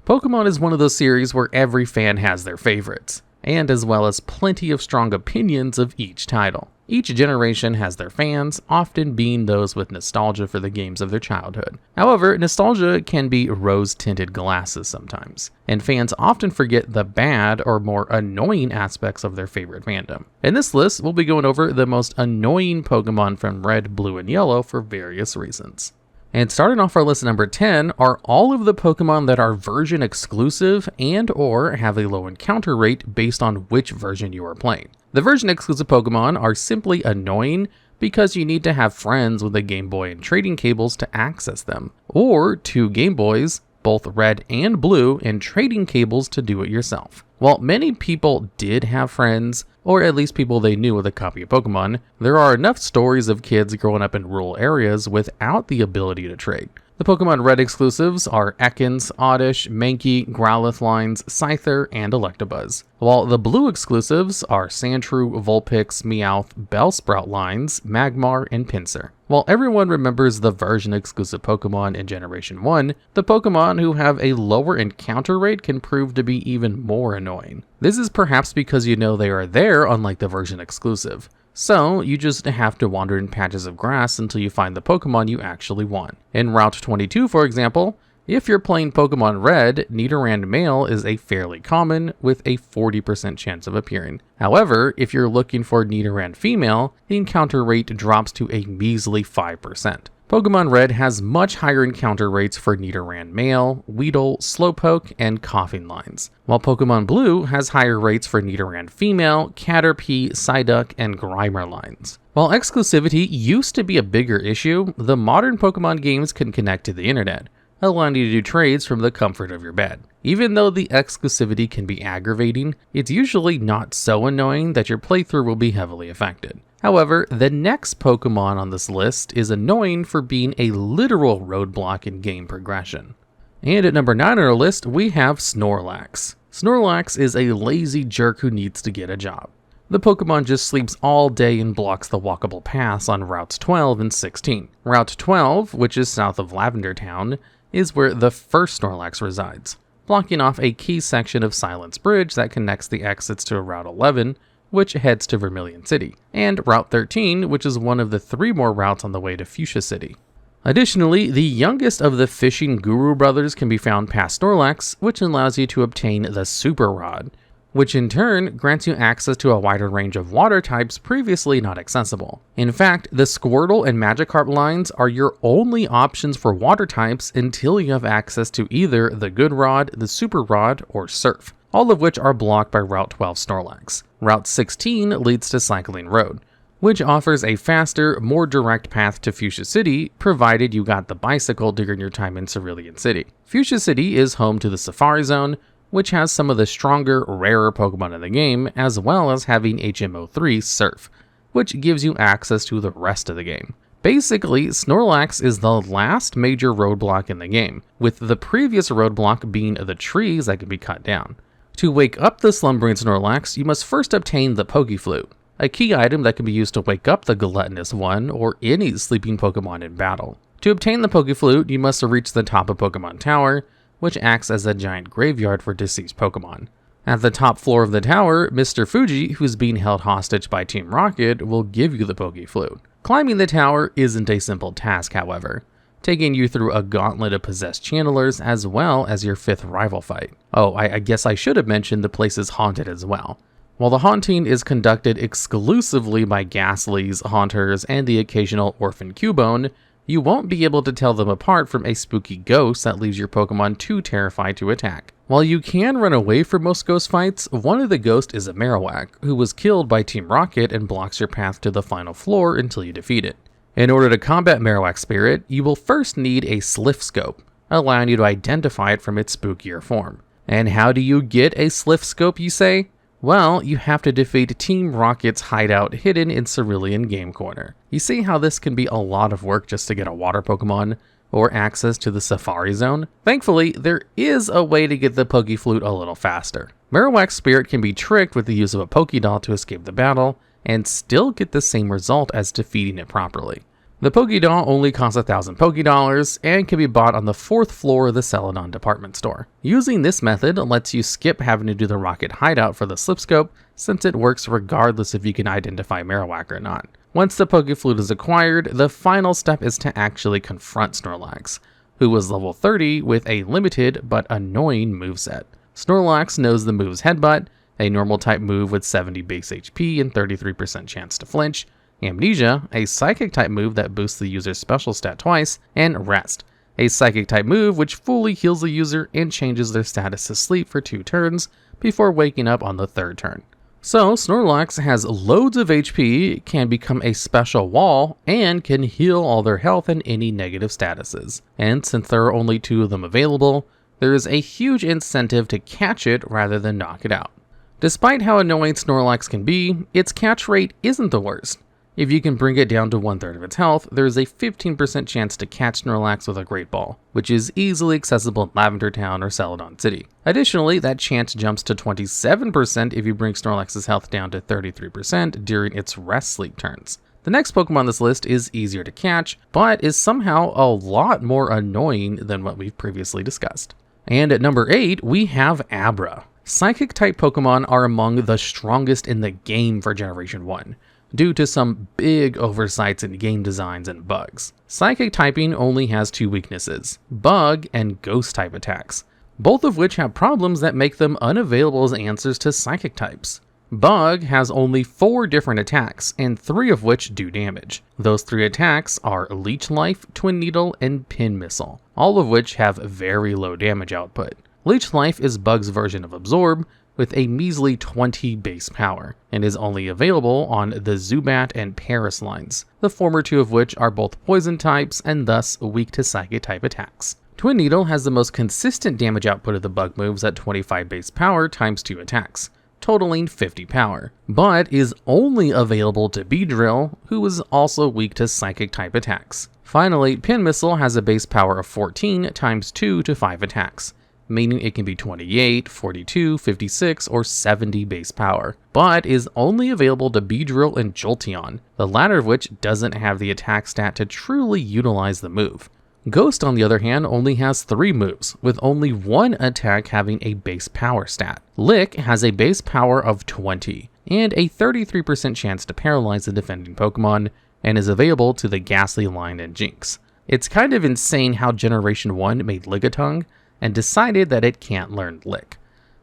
Pokemon is one of those series where every fan has their favorites, and as well as plenty of strong opinions of each title. Each generation has their fans, often being those with nostalgia for the games of their childhood. However, nostalgia can be rose-tinted glasses sometimes, and fans often forget the bad or more annoying aspects of their favorite fandom. In this list, we'll be going over the most annoying Pokemon from Red, Blue, and Yellow for various reasons. And starting off our list number 10 are all of the Pokemon that are version exclusive and or have a low encounter rate based on which version you are playing. The version exclusive Pokemon are simply annoying because you need to have friends with a Game Boy and trading cables to access them, or 2 Game Boys, both red and blue, and trading cables to do it yourself. While many people did have friends, or at least people they knew with a copy of Pokemon, there are enough stories of kids growing up in rural areas without the ability to trade. The Pokemon Red exclusives are Ekans, Oddish, Mankey, Growlithe lines, Scyther, and Electabuzz. While the Blue exclusives are Sandshrew, Vulpix, Meowth, Bellsprout lines, Magmar, and Pinsir. While everyone remembers the version exclusive Pokemon in Generation 1, the Pokemon who have a lower encounter rate can prove to be even more annoying. This is perhaps because you know they are there, unlike the version exclusive. So, you just have to wander in patches of grass until you find the Pokemon you actually want. In Route 22, for example, if you're playing Pokemon Red, Nidoran male is a fairly common, with a 40% chance of appearing. However, if you're looking for Nidoran female, the encounter rate drops to a measly 5%. Pokemon Red has much higher encounter rates for Nidoran male, Weedle, Slowpoke, and Coughing lines, while Pokemon Blue has higher rates for Nidoran female, Caterpie, Psyduck, and Grimer lines. While exclusivity used to be a bigger issue, the modern Pokemon games can connect to the internet, allowing you to do trades from the comfort of your bed. Even though the exclusivity can be aggravating, it's usually not so annoying that your playthrough will be heavily affected. However, the next Pokemon on this list is annoying for being a literal roadblock in game progression. And at number 9 on our list, we have Snorlax. Snorlax is a lazy jerk who needs to get a job. The Pokemon just sleeps all day and blocks the walkable paths on Routes 12 and 16. Route 12, which is south of Lavender Town, is where the first Snorlax resides, blocking off a key section of Silence Bridge that connects the exits to Route 11, which heads to Vermilion City, and Route 13, which is one of the 3 more routes on the way to Fuchsia City. Additionally, the youngest of the fishing guru brothers can be found past Snorlax, which allows you to obtain the Super Rod, which in turn grants you access to a wider range of water types previously not accessible. In fact, the Squirtle and Magikarp lines are your only options for water types until you have access to either the Good Rod, the Super Rod, or Surf, all of which are blocked by Route 12 Snorlax. Route 16 leads to Cycling Road, which offers a faster, more direct path to Fuchsia City, provided you got the bicycle during your time in Cerulean City. Fuchsia City is home to the Safari Zone, which has some of the stronger, rarer Pokemon in the game, as well as having HM03 Surf, which gives you access to the rest of the game. Basically, Snorlax is the last major roadblock in the game, with the previous roadblock being the trees that can be cut down. To wake up the slumbering Snorlax, you must first obtain the Pokeflute, a key item that can be used to wake up the gluttonous one or any sleeping Pokemon in battle. To obtain the Pokeflute, you must reach the top of Pokemon Tower, which acts as a giant graveyard for deceased Pokemon. At the top floor of the tower, Mr. Fuji, who's being held hostage by Team Rocket, will give you the Pokeflute. Climbing the tower isn't a simple task, however, taking you through a gauntlet of possessed channelers as well as your 5th rival fight. Oh, I guess I should have mentioned the place is haunted as well. While the haunting is conducted exclusively by Ghastlies, Haunters, and the occasional Orphan Cubone, you won't be able to tell them apart from a spooky ghost that leaves your Pokemon too terrified to attack. While you can run away from most ghost fights, one of the ghosts is a Marowak, who was killed by Team Rocket and blocks your path to the final floor until you defeat it. In order to combat Marowak's spirit, you will first need a Sliff Scope, allowing you to identify it from its spookier form. And how do you get a Sliff Scope, you say? Well, you have to defeat Team Rocket's hideout hidden in Cerulean Game Corner. You see how this can be a lot of work just to get a water Pokemon, or access to the Safari Zone? Thankfully, there is a way to get the Pokeflute a little faster. Marowak's spirit can be tricked with the use of a Pokédoll to escape the battle, and still get the same result as defeating it properly. The Pokédoll only costs 1,000 Pokédollars and can be bought on the 4th floor of the Celadon department store. Using this method lets you skip having to do the rocket hideout for the slipscope, since it works regardless if you can identify Marowak or not. Once the Pokéflute is acquired, the final step is to actually confront Snorlax, who was level 30 with a limited but annoying moveset. Snorlax knows the moves Headbutt, a normal type move with 70 base HP and 33% chance to flinch, Amnesia, a psychic type move that boosts the user's special stat twice, and Rest, a psychic type move which fully heals the user and changes their status to sleep for 2 turns before waking up on the 3rd turn. So Snorlax has loads of HP, can become a special wall, and can heal all their health and any negative statuses. And since there are only 2 of them available, there is a huge incentive to catch it rather than knock it out. Despite how annoying Snorlax can be, its catch rate isn't the worst. If you can bring it down to 1/3 of its health, there is a 15% chance to catch Snorlax with a Great Ball, which is easily accessible in Lavender Town or Celadon City. Additionally, that chance jumps to 27% if you bring Snorlax's health down to 33% during its rest sleep turns. The next Pokemon on this list is easier to catch, but is somehow a lot more annoying than what we've previously discussed. And at number 8, we have Abra. Psychic-type Pokemon are among the strongest in the game for Generation 1. Due to some big oversights in game designs and bugs. Psychic typing only has 2 weaknesses, Bug and Ghost type attacks, both of which have problems that make them unavailable as answers to Psychic types. Bug has only 4 different attacks, and 3 of which do damage. Those 3 attacks are Leech Life, Twin Needle, and Pin Missile, all of which have very low damage output. Leech Life is Bug's version of Absorb, with a measly 20 base power, and is only available on the Zubat and Paris lines, the former 2 of which are both poison types and thus weak to psychic type attacks. Twin Needle has the most consistent damage output of the bug moves at 25 base power times 2 attacks, totaling 50 power, but is only available to Beedrill, who is also weak to psychic type attacks. Finally, Pin Missile has a base power of 14 times 2 to 5 attacks, meaning it can be 28, 42, 56, or 70 base power, but is only available to Beedrill and Jolteon, the latter of which doesn't have the attack stat to truly utilize the move. Ghost, on the other hand, only has 3 moves, with only 1 attack having a base power stat. Lick has a base power of 20, and a 33% chance to paralyze the defending Pokemon, and is available to the Ghastly line and Jinx. It's kind of insane how Generation 1 made Lickitung, and decided that it can't learn Lick.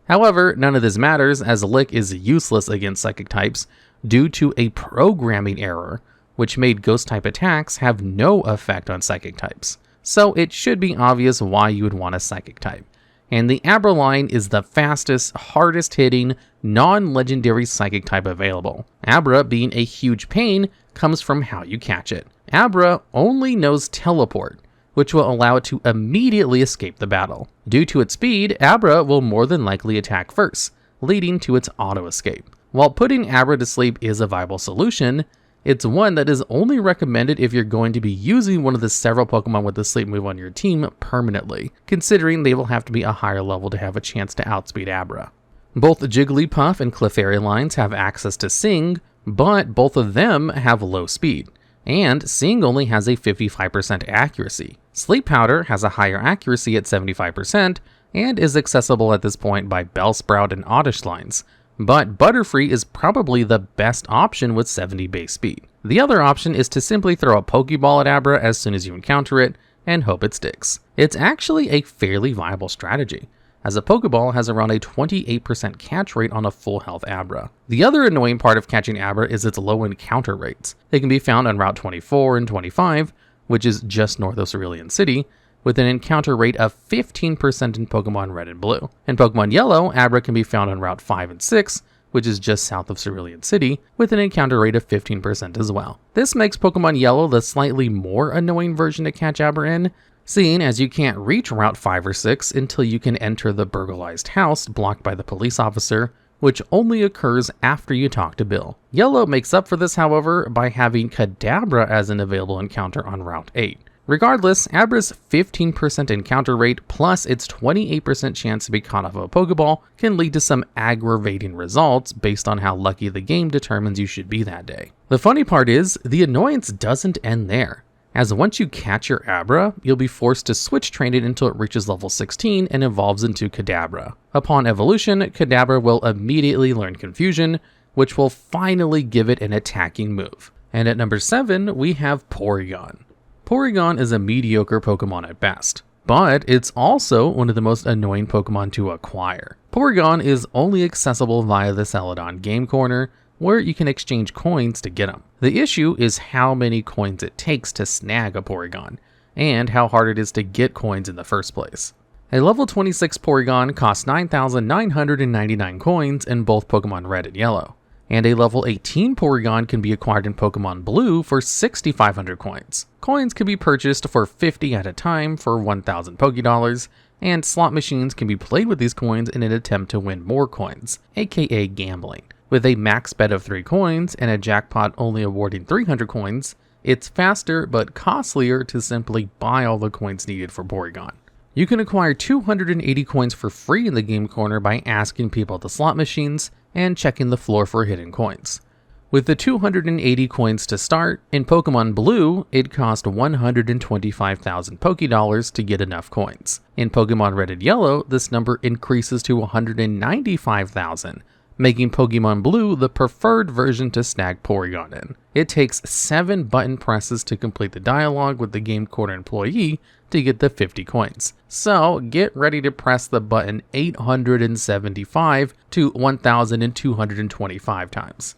However, none of this matters as Lick is useless against psychic types due to a programming error, which made ghost type attacks have no effect on psychic types. So it should be obvious why you would want a psychic type. And the Abra line is the fastest, hardest hitting, non-legendary psychic type available. Abra, being a huge pain, comes from how you catch it. Abra only knows Teleport, which will allow it to immediately escape the battle. Due to its speed, Abra will more than likely attack first, leading to its auto-escape. While putting Abra to sleep is a viable solution, it's one that is only recommended if you're going to be using one of the several Pokemon with the sleep move on your team permanently, considering they will have to be a higher level to have a chance to outspeed Abra. Both Jigglypuff and Clefairy lines have access to Sing, but both of them have low speed, and Sing only has a 55% accuracy. Sleep Powder has a higher accuracy at 75% and is accessible at this point by Bellsprout and Oddish lines, but Butterfree is probably the best option with 70 base speed. The other option is to simply throw a Pokeball at Abra as soon as you encounter it and hope it sticks. It's actually a fairly viable strategy, as a Pokeball has around a 28% catch rate on a full health Abra. The other annoying part of catching Abra is its low encounter rates. They can be found on Route 24 and 25, which is just north of Cerulean City, with an encounter rate of 15% in Pokemon Red and Blue. In Pokemon Yellow, Abra can be found on Route 5 and 6, which is just south of Cerulean City, with an encounter rate of 15% as well. This makes Pokemon Yellow the slightly more annoying version to catch Abra in, seeing as you can't reach Route 5 or 6 until you can enter the burglarized house blocked by the police officer, which only occurs after you talk to Bill. Yellow makes up for this, however, by having Kadabra as an available encounter on Route 8. Regardless, Abra's 15% encounter rate plus its 28% chance to be caught off of a Pokeball can lead to some aggravating results based on how lucky the game determines you should be that day. The funny part is, the annoyance doesn't end there. as once you catch your Abra, you'll be forced to switch train it until it reaches level 16 and evolves into Kadabra. Upon evolution, Kadabra will immediately learn Confusion, which will finally give it an attacking move. And at number 7, we have Porygon. Porygon is a mediocre Pokemon at best, but it's also one of the most annoying Pokemon to acquire. Porygon is only accessible via the Celadon Game Corner, where you can exchange coins to get them. The issue is how many coins it takes to snag a Porygon, and how hard it is to get coins in the first place. A level 26 Porygon costs 9,999 coins in both Pokemon Red and Yellow, and a level 18 Porygon can be acquired in Pokemon Blue for 6,500 coins. Coins can be purchased for 50 at a time for 1,000 Pokédollars, and slot machines can be played with these coins in an attempt to win more coins, aka gambling. With a max bet of 3 coins and a jackpot only awarding 300 coins, it's faster but costlier to simply buy all the coins needed for Porygon. You can acquire 280 coins for free in the game corner by asking people at the slot machines and checking the floor for hidden coins. With the 280 coins to start, in Pokemon Blue, it cost 125,000 Pokédollars to get enough coins. In Pokemon Red and Yellow, this number increases to 195,000, making Pokemon Blue the preferred version to snag Porygon in. It takes 7 button presses to complete the dialogue with the Game Corner employee to get the 50 coins. So get ready to press the button 875 to 1,225 times.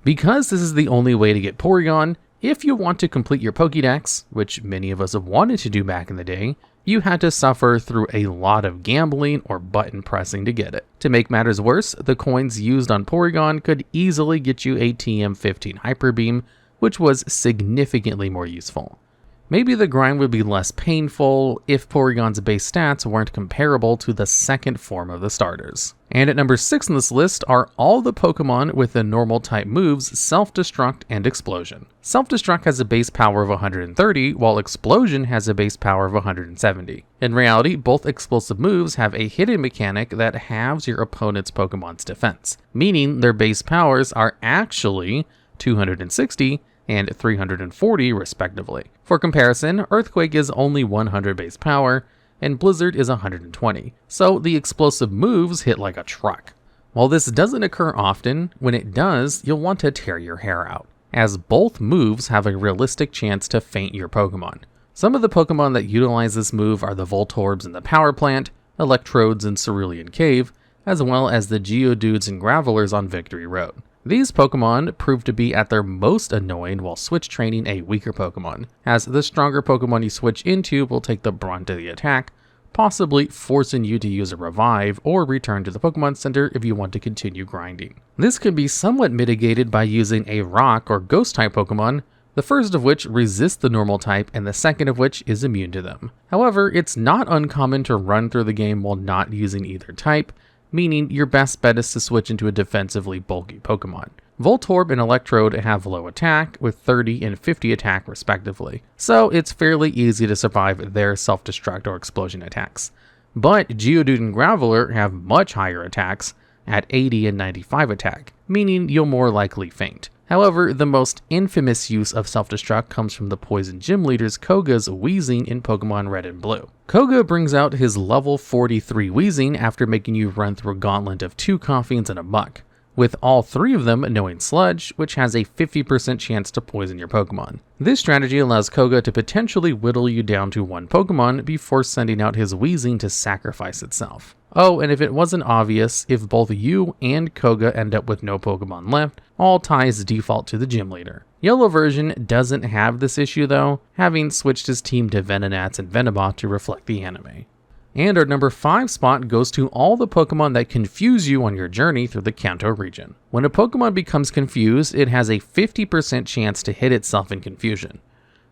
Because this is the only way to get Porygon, if you want to complete your Pokédex, which many of us have wanted to do back in the day, you had to suffer through a lot of gambling or button pressing to get it. To make matters worse, the coins used on Porygon could easily get you a TM15 Hyper Beam, which was significantly more useful. Maybe the grind would be less painful if Porygon's base stats weren't comparable to the second form of the starters. And at number 6 on this list are all the Pokemon with the normal type moves Self-Destruct and Explosion. Self-Destruct has a base power of 130, while Explosion has a base power of 170. In reality, both explosive moves have a hidden mechanic that halves your opponent's Pokemon's defense, meaning their base powers are actually 260 and 340 respectively. For comparison, Earthquake is only 100 base power, and Blizzard is 120, so the explosive moves hit like a truck. While this doesn't occur often, when it does, you'll want to tear your hair out, as both moves have a realistic chance to faint your Pokemon. Some of the Pokemon that utilize this move are the Voltorbs in the Power Plant, Electrodes in Cerulean Cave, as well as the Geodudes and Gravelers on Victory Road. These Pokemon prove to be at their most annoying while switch training a weaker Pokemon, as the stronger Pokemon you switch into will take the brunt of the attack, possibly forcing you to use a revive or return to the Pokemon Center if you want to continue grinding. This can be somewhat mitigated by using a Rock or Ghost type Pokemon, the first of which resists the normal type and the second of which is immune to them. However, it's not uncommon to run through the game while not using either type, meaning your best bet is to switch into a defensively bulky Pokemon. Voltorb and Electrode have low attack, with 30 and 50 attack respectively, so it's fairly easy to survive their Self-Destruct or Explosion attacks. But Geodude and Graveler have much higher attacks, at 80 and 95 attack, meaning you'll more likely faint. However, the most infamous use of Self-Destruct comes from the Poison Gym leader's Koga's Wheezing in Pokemon Red and Blue. Koga brings out his level 43 Wheezing after making you run through a gauntlet of 2 Koffings and a Muck, with all 3 of them knowing Sludge, which has a 50% chance to poison your Pokemon. This strategy allows Koga to potentially whittle you down to 1 Pokemon before sending out his Wheezing to sacrifice itself. Oh, and if it wasn't obvious, if both you and Koga end up with no Pokemon left, all ties default to the gym leader. Yellow version doesn't have this issue though, having switched his team to Venonats and Venabot to reflect the anime. And our number 5 spot goes to all the Pokemon that confuse you on your journey through the Kanto region. When a Pokemon becomes confused, it has a 50% chance to hit itself in confusion.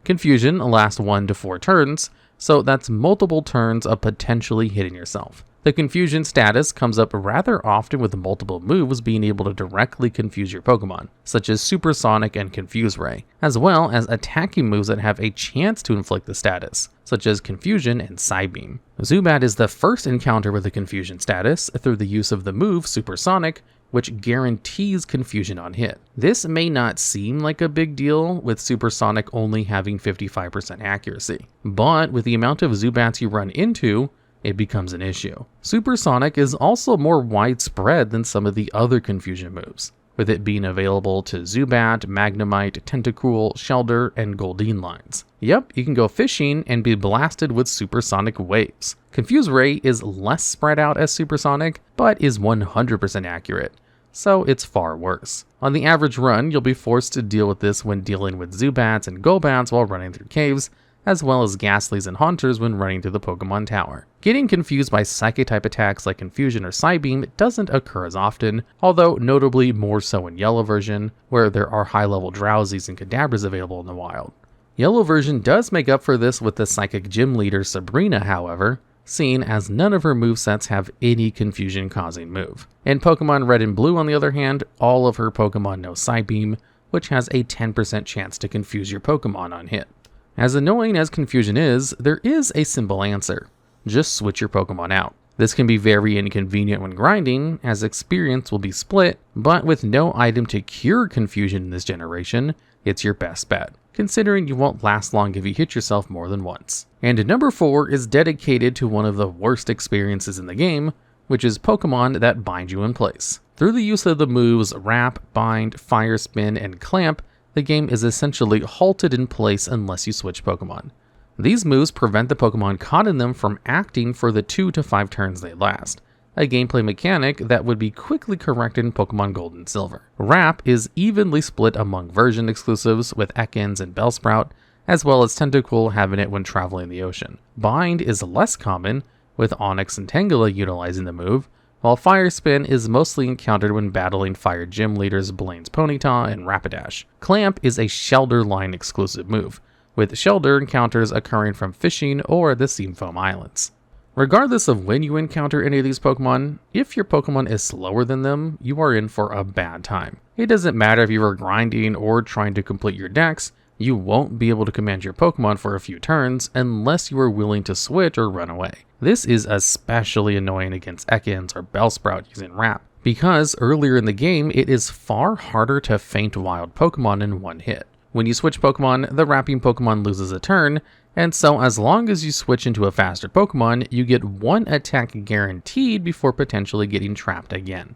Confusion lasts 1 to 4 turns, so that's multiple turns of potentially hitting yourself. The confusion status comes up rather often with multiple moves being able to directly confuse your Pokemon, such as Supersonic and Confuse Ray, as well as attacking moves that have a chance to inflict the status, such as Confusion and Psybeam. Zubat is the first encounter with the confusion status through the use of the move Supersonic, which guarantees confusion on hit. This may not seem like a big deal with Supersonic only having 55% accuracy, but with the amount of Zubats you run into, it becomes an issue. Supersonic is also more widespread than some of the other confusion moves, with it being available to Zubat, Magnemite, Tentacool, Shellder, and Goldeen lines. Yep, you can go fishing and be blasted with supersonic waves. Confuse Ray is less spread out as Supersonic, but is 100% accurate, so it's far worse. On the average run, you'll be forced to deal with this when dealing with Zubats and Golbats while running through caves, as well as Ghastlies and Haunters when running through the Pokemon Tower. Getting confused by Psychic-type attacks like Confusion or Psybeam doesn't occur as often, although notably more so in Yellow version, where there are high-level Drowsies and Kadabras available in the wild. Yellow version does make up for this with the Psychic Gym leader Sabrina, however, seeing as none of her movesets have any confusion-causing move. In Pokemon Red and Blue, on the other hand, all of her Pokemon know Psybeam, which has a 10% chance to confuse your Pokemon on hit. As annoying as confusion is, there is a simple answer. Just switch your Pokemon out. This can be very inconvenient when grinding, as experience will be split, but with no item to cure confusion in this generation, it's your best bet, considering you won't last long if you hit yourself more than once. And number 4 is dedicated to one of the worst experiences in the game, which is Pokemon that bind you in place. Through the use of the moves Wrap, Bind, Fire Spin, and Clamp, the game is essentially halted in place unless you switch Pokemon. These moves prevent the Pokemon caught in them from acting for the 2 to 5 turns they last, a gameplay mechanic that would be quickly corrected in Pokemon Gold and Silver. Wrap is evenly split among version exclusives with Ekans and Bellsprout, as well as Tentacool having it when traveling the ocean. Bind is less common, with Onix and Tangela utilizing the move, while Fire Spin is mostly encountered when battling Fire Gym leaders Blaine's Ponyta and Rapidash. Clamp is a Shellder line exclusive move, with Shellder encounters occurring from fishing or the Seafoam Islands. Regardless of when you encounter any of these Pokemon, if your Pokemon is slower than them, you are in for a bad time. It doesn't matter if you are grinding or trying to complete your decks, you won't be able to command your Pokemon for a few turns unless you are willing to switch or run away. This is especially annoying against Ekans or Bellsprout using Wrap, because earlier in the game it is far harder to feint wild Pokemon in one hit. When you switch Pokemon, the Wrapping Pokemon loses a turn, and so as long as you switch into a faster Pokemon, you get one attack guaranteed before potentially getting trapped again.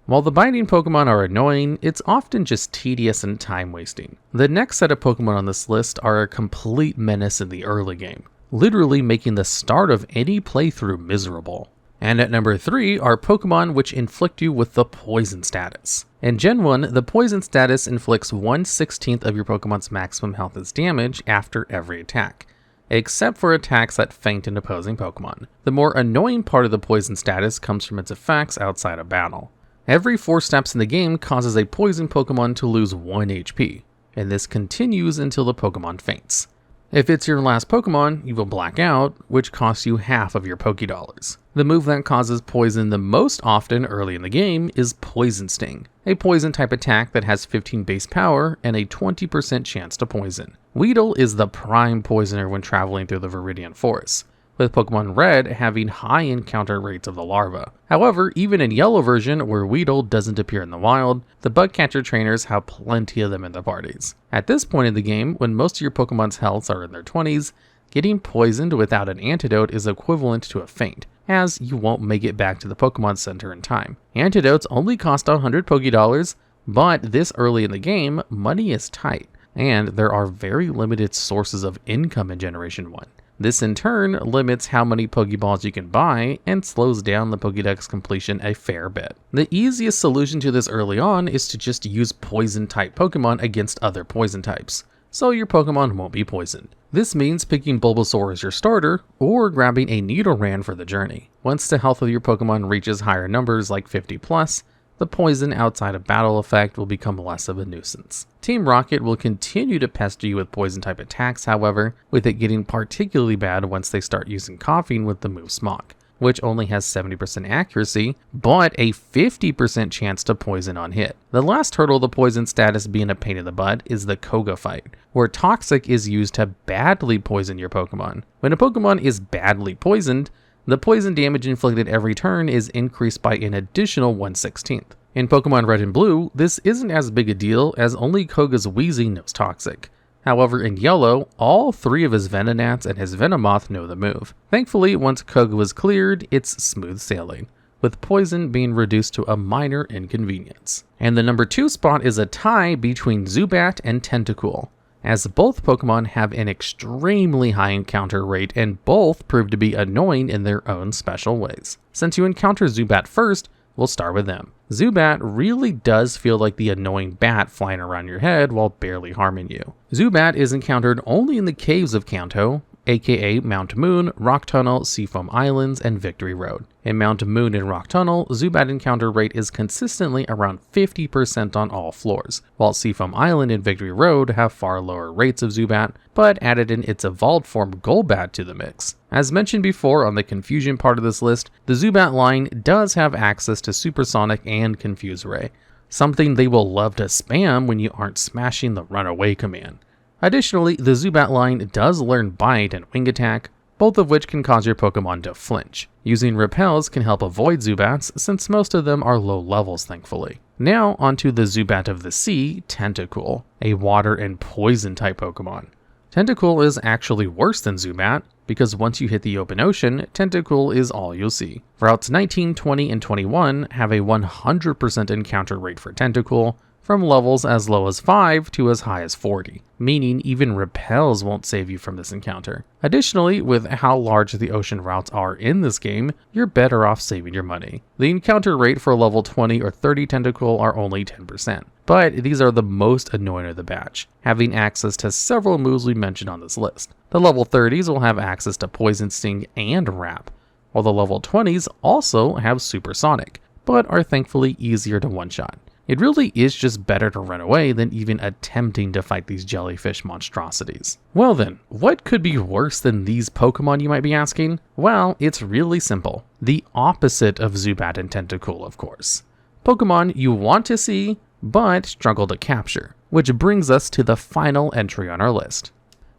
While the binding Pokemon are annoying, it's often just tedious and time wasting. The next set of Pokemon on this list are a complete menace in the early game, literally making the start of any playthrough miserable. And at number 3 are Pokemon which inflict you with the Poison status. In Gen 1, the Poison status inflicts 1/16 of your Pokemon's maximum health as damage after every attack, except for attacks that feint an opposing Pokemon. The more annoying part of the Poison status comes from its effects outside of battle. Every 4 steps in the game causes a poison Pokemon to lose 1 HP, and this continues until the Pokemon faints. If it's your last Pokemon, you will black out, which costs you half of your Pokédollars. The move that causes poison the most often early in the game is Poison Sting, a poison type attack that has 15 base power and a 20% chance to poison. Weedle is the prime poisoner when traveling through the Viridian Forest, with Pokemon Red having high encounter rates of the larva. However, even in Yellow version, where Weedle doesn't appear in the wild, the bug catcher trainers have plenty of them in their parties. At this point in the game, when most of your Pokemon's healths are in their 20s, getting poisoned without an antidote is equivalent to a faint, as you won't make it back to the Pokemon Center in time. Antidotes only cost 100 Pokédollars, but this early in the game, money is tight, and there are very limited sources of income in Generation 1. This in turn limits how many Pokeballs you can buy and slows down the Pokédex completion a fair bit. The easiest solution to this early on is to just use poison type Pokemon against other poison types, so your Pokemon won't be poisoned. This means picking Bulbasaur as your starter, or grabbing a Nidoran for the journey. Once the health of your Pokemon reaches higher numbers like 50+, the poison outside of battle effect will become less of a nuisance. Team Rocket will continue to pester you with poison type attacks, however, with it getting particularly bad once they start using Coughing with the move Smog. which only has 70% accuracy, but a 50% chance to poison on hit. The last hurdle to poison status being a pain in the butt is the Koga fight, where Toxic is used to badly poison your Pokemon. When a Pokemon is badly poisoned, the poison damage inflicted every turn is increased by an additional 1/16. In Pokemon Red and Blue, this isn't as big a deal as only Koga's Wheezy knows Toxic. However, in Yellow, all 3 of his Venonats and his Venomoth know the move. Thankfully, once Koga was cleared, it's smooth sailing, with poison being reduced to a minor inconvenience. And the number 2 spot is a tie between Zubat and Tentacool, as both Pokemon have an extremely high encounter rate and both prove to be annoying in their own special ways. Since you encounter Zubat first, we'll start with them. Zubat really does feel like the annoying bat flying around your head while barely harming you. Zubat is encountered only in the caves of Kanto, aka Mount Moon, Rock Tunnel, Seafoam Islands, and Victory Road. In Mount Moon and Rock Tunnel, Zubat encounter rate is consistently around 50% on all floors, while Seafoam Island and Victory Road have far lower rates of Zubat, but added in its evolved form Golbat to the mix. As mentioned before on the confusion part of this list, the Zubat line does have access to Supersonic and Confuse Ray, something they will love to spam when you aren't smashing the Runaway command. Additionally, the Zubat line does learn Bite and Wing Attack, both of which can cause your Pokemon to flinch. Using Repels can help avoid Zubats, since most of them are low levels thankfully. Now onto the Zubat of the Sea, Tentacool, a water and poison type Pokemon. Tentacool is actually worse than Zubat, because once you hit the open ocean, Tentacool is all you'll see. Routes 19, 20, and 21 have a 100% encounter rate for Tentacool, from levels as low as 5 to as high as 40, meaning even Repels won't save you from this encounter. Additionally, with how large the ocean routes are in this game, you're better off saving your money. The encounter rate for level 20 or 30 Tentacool are only 10%, but these are the most annoying of the batch, having access to several moves we mentioned on this list. The level 30s will have access to Poison Sting and Wrap, while the level 20s also have Supersonic, but are thankfully easier to one-shot. It really is just better to run away than even attempting to fight these jellyfish monstrosities. Well then, what could be worse than these Pokemon, you might be asking? Well, it's really simple. The opposite of Zubat and Tentacool, of course. Pokemon you want to see, but struggle to capture. Which brings us to the final entry on our list.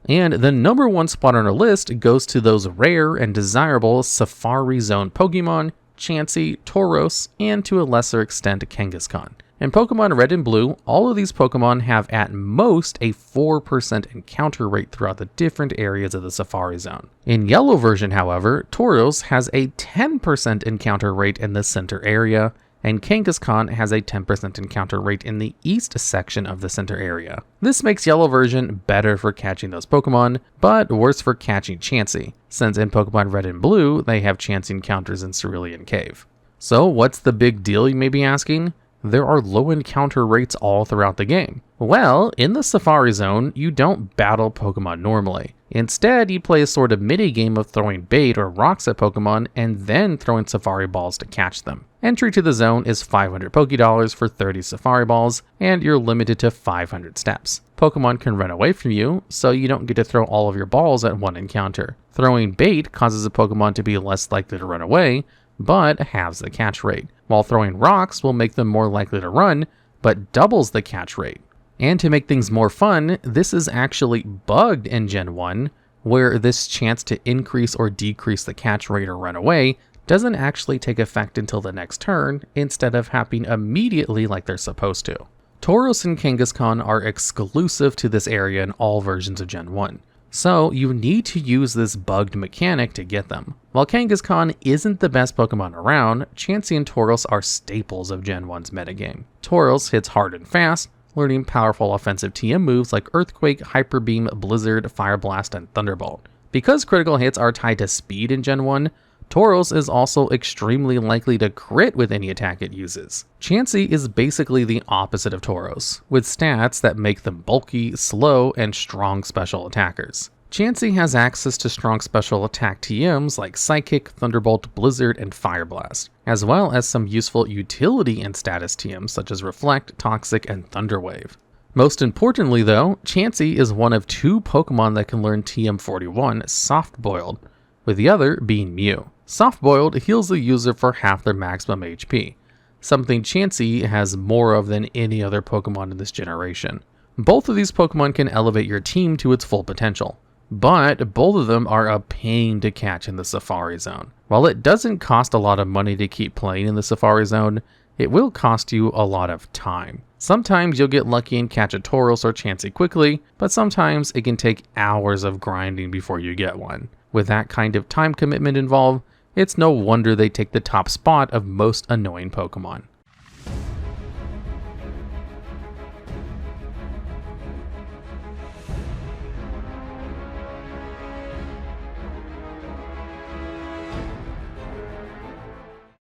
And the number 1 spot on our list goes to those rare and desirable Safari Zone Pokemon, Chansey, Tauros, and to a lesser extent Kangaskhan. In Pokemon Red and Blue, all of these Pokemon have at most a 4% encounter rate throughout the different areas of the Safari Zone. In Yellow version, however, Tauros has a 10% encounter rate in the center area, and Kangaskhan has a 10% encounter rate in the east section of the center area. This makes Yellow version better for catching those Pokemon, but worse for catching Chansey, since in Pokemon Red and Blue, they have Chansey encounters in Cerulean Cave. So what's the big deal, you may be asking? There are low encounter rates all throughout the game. Well, in the Safari Zone, you don't battle Pokemon normally. Instead, you play a sort of mini-game of throwing bait or rocks at Pokemon and then throwing Safari Balls to catch them. Entry to the zone is 500 Pokédollars for 30 Safari Balls, and you're limited to 500 steps. Pokemon can run away from you, so you don't get to throw all of your balls at one encounter. Throwing bait causes a Pokemon to be less likely to run away, but halves the catch rate, while throwing rocks will make them more likely to run, but doubles the catch rate. And to make things more fun, this is actually bugged in Gen 1, where this chance to increase or decrease the catch rate or run away doesn't actually take effect until the next turn, instead of happening immediately like they're supposed to. Tauros and Kangaskhan are exclusive to this area in all versions of Gen 1. So you need to use this bugged mechanic to get them. While Kangaskhan isn't the best Pokemon around, Chansey and Tauros are staples of Gen 1's metagame. Tauros hits hard and fast, learning powerful offensive TM moves like Earthquake, Hyper Beam, Blizzard, Fire Blast, and Thunderbolt. Because critical hits are tied to speed in Gen 1, Tauros is also extremely likely to crit with any attack it uses. Chansey is basically the opposite of Tauros, with stats that make them bulky, slow, and strong special attackers. Chansey has access to strong special attack TMs like Psychic, Thunderbolt, Blizzard, and Fire Blast, as well as some useful utility and status TMs such as Reflect, Toxic, and Thunder Wave. Most importantly though, Chansey is one of 2 Pokemon that can learn TM41 Soft Boiled, with the other being Mew. Soft Boiled heals the user for half their maximum HP, something Chansey has more of than any other Pokemon in this generation. Both of these Pokemon can elevate your team to its full potential, but both of them are a pain to catch in the Safari Zone. While it doesn't cost a lot of money to keep playing in the Safari Zone, it will cost you a lot of time. Sometimes you'll get lucky and catch a Tauros or Chansey quickly, but sometimes it can take hours of grinding before you get one. With that kind of time commitment involved, it's no wonder they take the top spot of most annoying Pokemon.